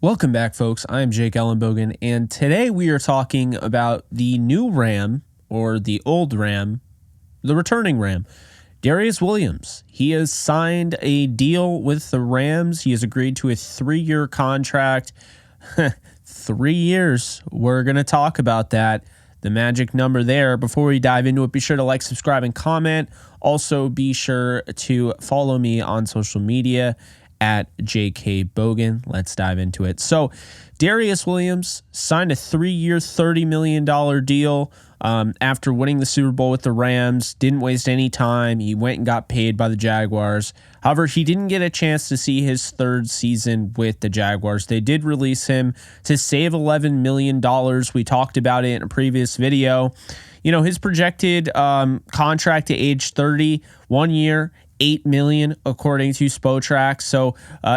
Welcome back, folks. I'm Jake Ellenbogen, and today we are talking about the new Ram, or the old Ram, the returning Ram, Darious Williams. He has signed a deal with the Rams. He has agreed to a 3-year contract. 3 years. We're going to talk about that, the magic number there. Before we dive into it, be sure to like, subscribe, and comment. Also, be sure to follow me on social media at JK Bogan. Let's dive into it. So Darious Williams signed a 3-year, $30 million deal after winning the Super Bowl with the Rams. Didn't waste any time. He went and got paid by the Jaguars. However, he didn't get a chance to see his third season with the Jaguars. They did release him to save $11 million. We talked about it in a previous video. You know, his projected contract to age 30, 1 year, $8 million according to Spotrac. So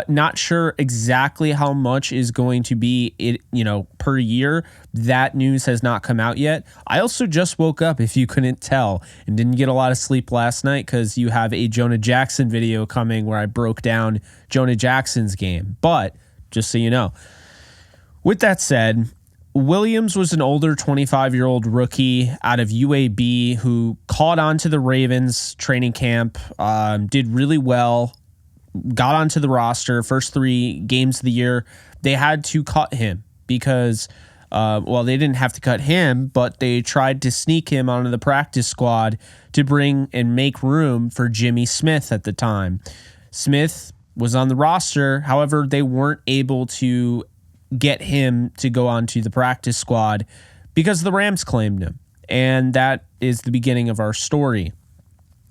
not sure exactly how much is going to be per year. That news has not come out yet. I also just woke up, if you couldn't tell, and didn't get a lot of sleep last night because you have a Jonah Jackson video coming where I broke down Jonah Jackson's game. But just so you know, with that said, Williams was an older 25-year-old rookie out of UAB who caught on to the Ravens training camp, did really well, got onto the roster. First 3 games of the year, they had to cut him because, they didn't have to cut him, but they tried to sneak him onto the practice squad to bring and make room for Jimmy Smith at the time. Smith was on the roster. However, they weren't able to get him to go onto the practice squad because the Rams claimed him. And that is the beginning of our story.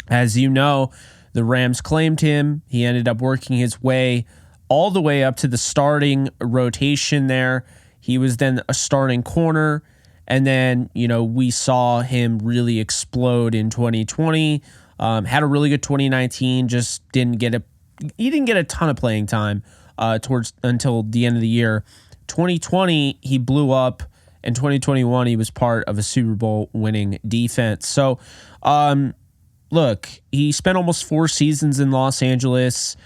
As you know, the Rams claimed him. He ended up working his way all the way up to the starting rotation there. He was then a starting corner. And then, we saw him really explode in 2020. Had a really good 2019, just didn't get a ton of playing time until the end of the year. 2020, he blew up. In 2021, he was part of a Super Bowl winning defense. So, look, he spent almost 4 seasons in Los Angeles.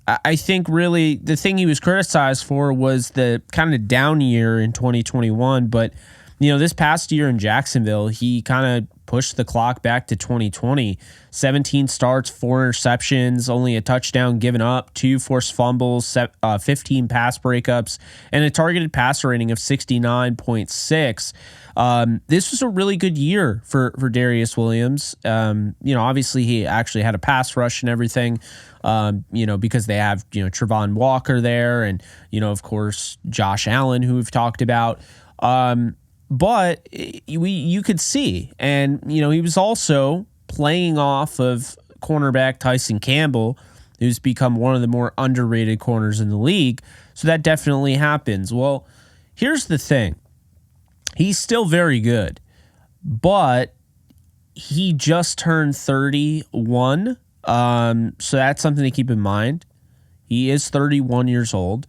I think really the thing he was criticized for was the kind of down year in 2021. But, this past year in Jacksonville, he kind of pushed the clock back to 2020. 17 starts, 4 interceptions, only a touchdown given up, 2 forced fumbles, 15 pass breakups, and a targeted passer rating of 69.6. This was a really good year for Darious Williams. Obviously he actually had a pass rush and everything, because they have, Trevon Walker there and, of course, Josh Allen, who we've talked about. But you could see, and, he was also playing off of cornerback Tyson Campbell, who's become one of the more underrated corners in the league. So that definitely happens. Well, here's the thing. He's still very good, but he just turned 31. So that's something to keep in mind. He is 31 years old.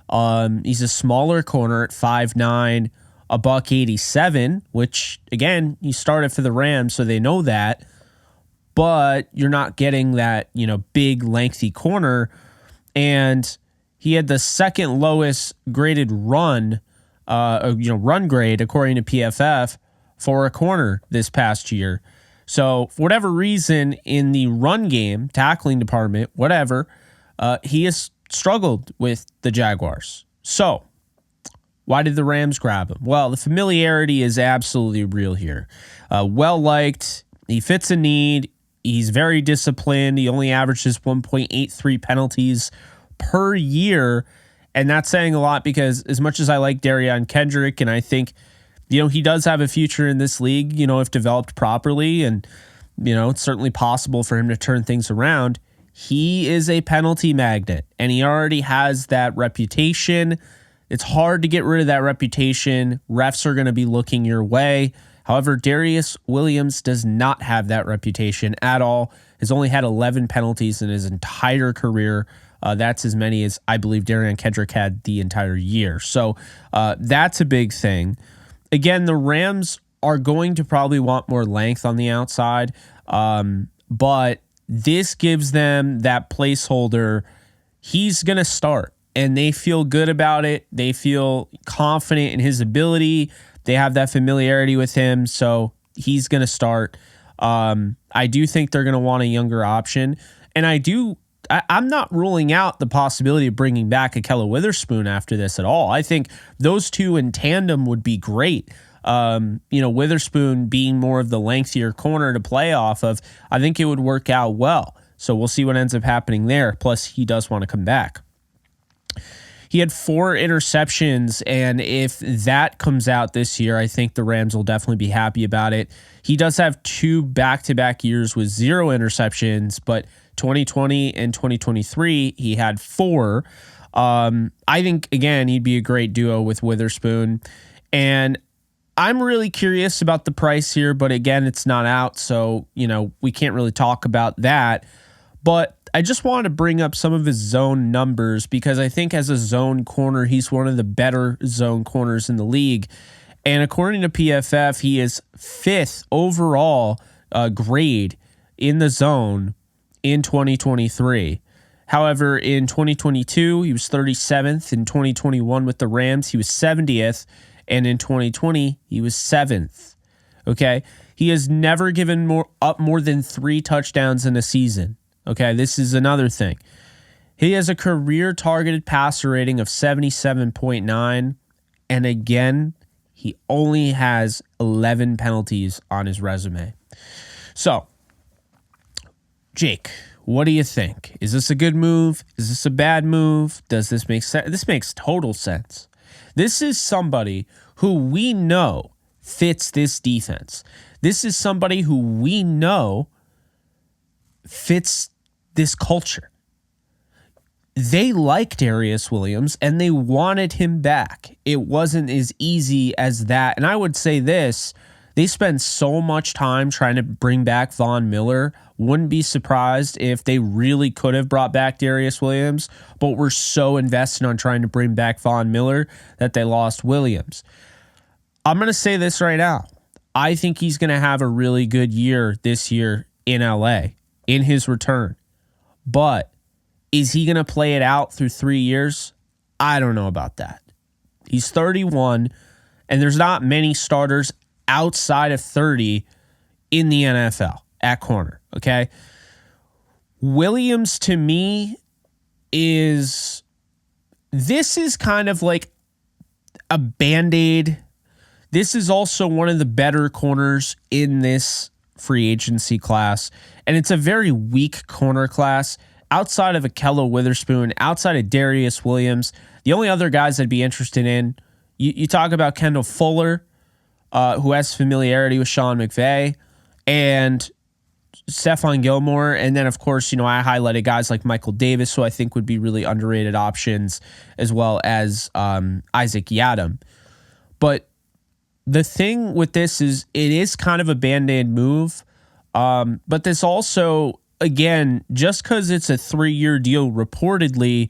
He's a smaller corner at 5'9", $187, which, again, he started for the Rams, so they know that. But you're not getting that, big, lengthy corner. And he had the second lowest graded run grade, according to PFF, for a corner this past year. So, for whatever reason, in the run game, tackling department, whatever, he has struggled with the Jaguars. So, why did the Rams grab him? Well, the familiarity is absolutely real here. Well-liked. He fits a need. He's very disciplined. He only averages 1.83 penalties per year. And that's saying a lot because as much as I like Darion Kendrick, and I think, he does have a future in this league, if developed properly. And, it's certainly possible for him to turn things around. He is a penalty magnet, and he already has that reputation. It's hard to get rid of that reputation. Refs are going to be looking your way. However, Darious Williams does not have that reputation at all. Has only had 11 penalties in his entire career. That's as many as I believe Darion Kendrick had the entire year. So that's a big thing. Again, the Rams are going to probably want more length on the outside, but this gives them that placeholder. He's going to start. and they feel good about it. They feel confident in his ability. They have that familiarity with him, so he's going to start. I do think they're going to want a younger option, and I'm not ruling out the possibility of bringing back Ahkello Witherspoon after this at all. I think those two in tandem would be great. Witherspoon being more of the lengthier corner to play off of, I think it would work out well. So we'll see what ends up happening there. Plus, he does want to come back. He had 4 interceptions, and if that comes out this year, I think the Rams will definitely be happy about it. He does have 2 back-to-back years with 0 interceptions, but 2020 and 2023, he had 4. I think, again, he'd be a great duo with Witherspoon. And I'm really curious about the price here, but again, it's not out, so, we can't really talk about that. But I just wanted to bring up some of his zone numbers because I think as a zone corner, he's one of the better zone corners in the league. And according to PFF, he is 5th overall grade in the zone in 2023. However, in 2022, he was 37th. In 2021 with the Rams, he was 70th. And in 2020, he was 7th. Okay? He has never given up more than 3 touchdowns in a season. Okay, this is another thing. He has a career targeted passer rating of 77.9. And again, he only has 11 penalties on his resume. So, Jake, what do you think? Is this a good move? Is this a bad move? Does this make sense? This makes total sense. This is somebody who we know fits this defense. This is somebody who we know fits this culture. They like Darious Williams and they wanted him back. It wasn't as easy as that. And I would say this, they spend so much time trying to bring back Von Miller. Wouldn't be surprised if they really could have brought back Darious Williams, but we're so invested on trying to bring back Von Miller that they lost Williams. I'm going to say this right now. I think he's going to have a really good year this year in LA in his return. But is he going to play it out through 3 years? I don't know about that. He's 31, and there's not many starters outside of 30 in the NFL at corner, okay? Williams, to me, this is kind of like a Band-Aid. This is also one of the better corners in this free agency class, and it's a very weak corner class. Outside of Ahkello Witherspoon, outside of Darious Williams, the only other guys I'd be interested in, you talk about Kendall Fuller, who has familiarity with Sean McVay, and Stephon Gilmore. And then, of course, I highlighted guys like Michael Davis, who I think would be really underrated options, as well as Isaac Yiadom. But the thing with this is it is kind of a Band-Aid move, but this also, again, just because it's a 3-year deal reportedly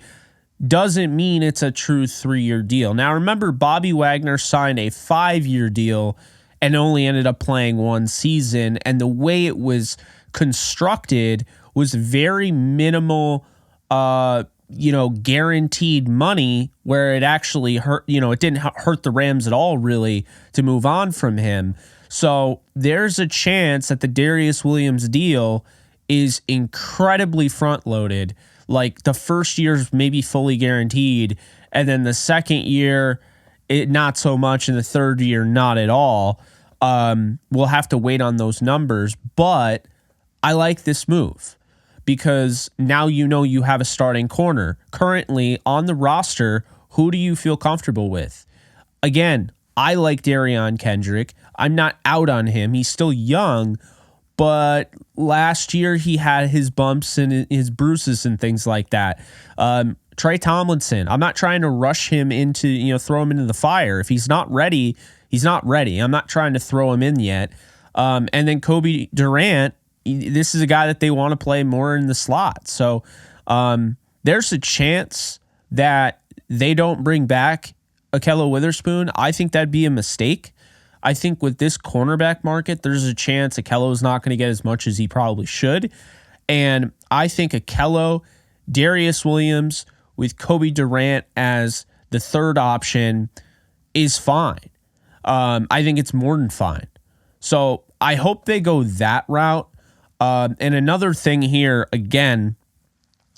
doesn't mean it's a true 3-year deal. Now, remember, Bobby Wagner signed a 5-year deal and only ended up playing 1 season, and the way it was constructed was very minimal, guaranteed money, where it actually hurt, it didn't hurt the Rams at all, really, to move on from him. So there's a chance that the Darious Williams deal is incredibly front-loaded. Like, the first year's maybe fully guaranteed, and then the second year, not so much, and the third year, not at all. We'll have to wait on those numbers, but I like this move because now you have a starting corner. Currently on the roster, who do you feel comfortable with? Again, I like Darion Kendrick. I'm not out on him. He's still young, but last year he had his bumps and his bruises and things like that. Trey Tomlinson, I'm not trying to rush him into, throw him into the fire. If he's not ready, he's not ready. I'm not trying to throw him in yet. And then Kobe Durant, this is a guy that they want to play more in the slot. So there's a chance that they don't bring back Ahkello Witherspoon. I think that'd be a mistake. I think with this cornerback market, there's a chance Ahkello is not going to get as much as he probably should. And I think Ahkello, Darious Williams with Kobe Durant as the third option is fine. I think it's more than fine. So I hope they go that route. And another thing here, again,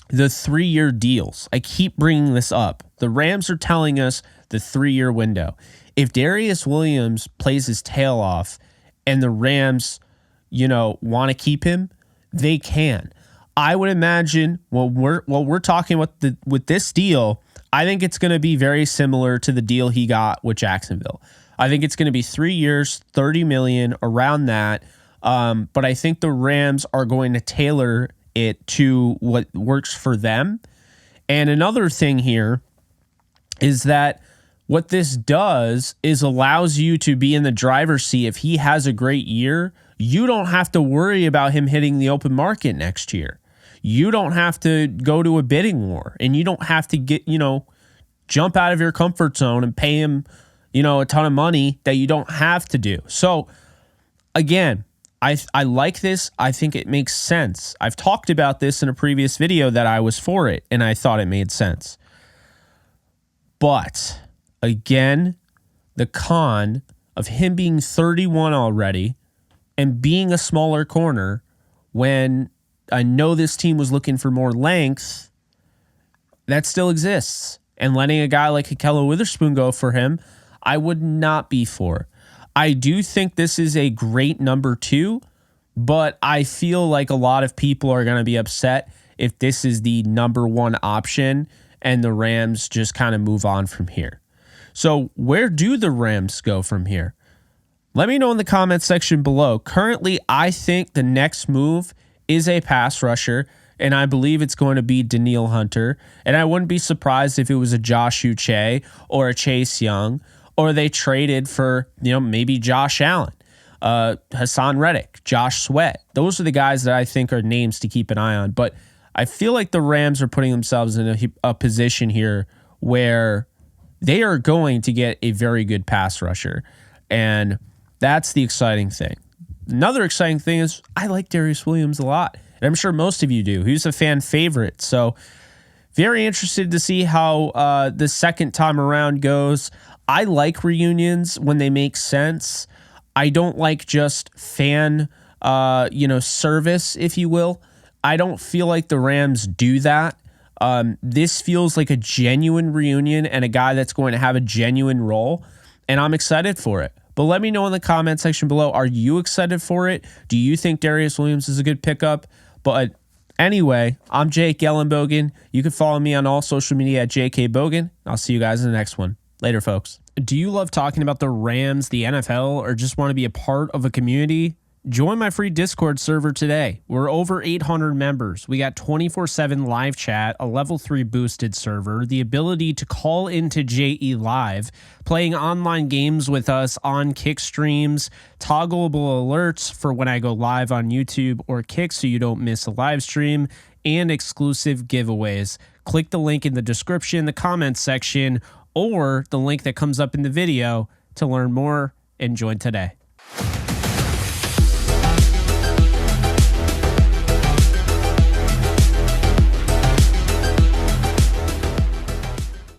the 3-year deals. I keep bringing this up. The Rams are telling us the 3-year window. If Darious Williams plays his tail off and the Rams, want to keep him, they can. I would imagine while we're talking with this deal, I think it's going to be very similar to the deal he got with Jacksonville. I think it's going to be 3 years, $30 million, around that. But I think the Rams are going to tailor it to what works for them. And another thing here is that what this does is allows you to be in the driver's seat. If he has a great year, you don't have to worry about him hitting the open market next year. You don't have to go to a bidding war, and you don't have to get, jump out of your comfort zone and pay him, a ton of money that you don't have to do. So again, I like this. I think it makes sense. I've talked about this in a previous video that I was for it, and I thought it made sense. But again, the con of him being 31 already and being a smaller corner, when I know this team was looking for more length, that still exists. And letting a guy like Ahkello Witherspoon go for him, I would not be for. I do think this is a great number 2, but I feel like a lot of people are going to be upset if this is the number 1 option and the Rams just kind of move on from here. So where do the Rams go from here? Let me know in the comments section below. Currently, I think the next move is a pass rusher, and I believe it's going to be Danielle Hunter. And I wouldn't be surprised if it was a Josh Uche or a Chase Young, or they traded for, maybe Josh Allen, Hassan Reddick, Josh Sweat. Those are the guys that I think are names to keep an eye on. But I feel like the Rams are putting themselves in a position here where they are going to get a very good pass rusher. And that's the exciting thing. Another exciting thing is I like Darious Williams a lot. And I'm sure most of you do. He's a fan favorite. So very interested to see how the second time around goes. I like reunions when they make sense. I don't like just fan, service, if you will. I don't feel like the Rams do that. This feels like a genuine reunion and a guy that's going to have a genuine role, and I'm excited for it. But let me know in the comment section below, are you excited for it? Do you think Darious Williams is a good pickup? But anyway, I'm Jake Ellenbogen. You can follow me on all social media at JKBogen. I'll see you guys in the next one. Later, folks. Do you love talking about the Rams, the NFL, or just want to be a part of a community? Join my free Discord server today. We're over 800 members. We got 24/7 live chat, a level 3 boosted server, the ability to call into JE Live, playing online games with us on Kick streams, toggleable alerts for when I go live on YouTube or Kick so you don't miss a live stream, and exclusive giveaways. Click the link in the description, the comments section, or the link that comes up in the video to learn more and join today.